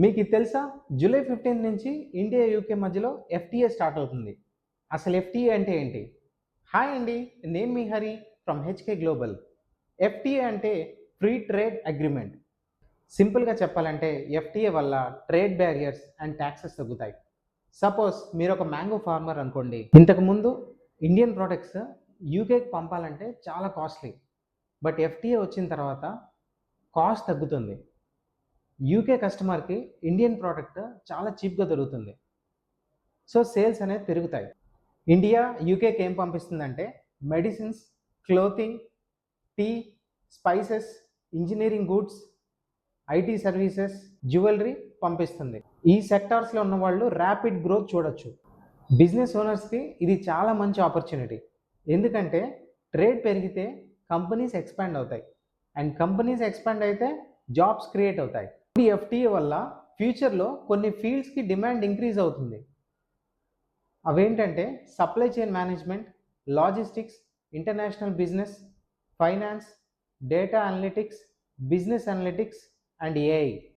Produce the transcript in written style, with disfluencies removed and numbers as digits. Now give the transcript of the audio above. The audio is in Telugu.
మీకు ఇది తెలుసా? జూలై 15 నుంచి ఇండియా, యూకే మధ్యలో ఎఫ్టీఏ స్టార్ట్ అవుతుంది. అసలు ఎఫ్టీఏ అంటే ఏంటి? హాయ్ అండి, నేను మీ Hari from HK global. FTA అంటే ఫ్రీ ట్రేడ్ అగ్రిమెంట్. సింపుల్గా చెప్పాలంటే ఎఫ్టీఏ వల్ల ట్రేడ్ బ్యారియర్స్ అండ్ ట్యాక్సెస్ తగ్గుతాయి. సపోజ్ మీరు ఒక మ్యాంగో ఫార్మర్ అనుకోండి. ఇంతకుముందు ఇండియన్ ప్రోడక్ట్స్ యూకేకి పంపాలంటే చాలా కాస్ట్లీ. బట్ ఎఫ్టీఏ వచ్చిన తర్వాత కాస్ట్ తగ్గుతుంది. యూకే కస్టమర్కి ఇండియన్ ప్రోడక్ట్ చాలా చీప్గా దొరుకుతుంది. సో సేల్స్ అనేది పెరుగుతాయి. ఇండియా యూకేకి ఏం పంపిస్తుందంటే medicines, clothing, tea, spices, engineering goods, IT services, jewellery పంపిస్తుంది. ఈ సెక్టార్స్లో ఉన్న వాళ్ళు ర్యాపిడ్ గ్రోత్ చూడొచ్చు. బిజినెస్ ఓనర్స్కి ఇది చాలా మంచి ఆపర్చునిటీ. ఎందుకంటే ట్రేడ్ పెరిగితే కంపెనీస్ ఎక్స్పాండ్ అవుతాయి, అండ్ కంపెనీస్ ఎక్స్పాండ్ అయితే జాబ్స్ క్రియేట్ అవుతాయి. ఈ ఎఫ్టీఏ వల్ల ఫ్యూచర్లో కొన్ని ఫీల్డ్స్కి డిమాండ్ ఇంక్రీజ్ అవుతుంది. అవేంటంటే supply chain management, logistics, international business, finance, data analytics, business analytics and AI.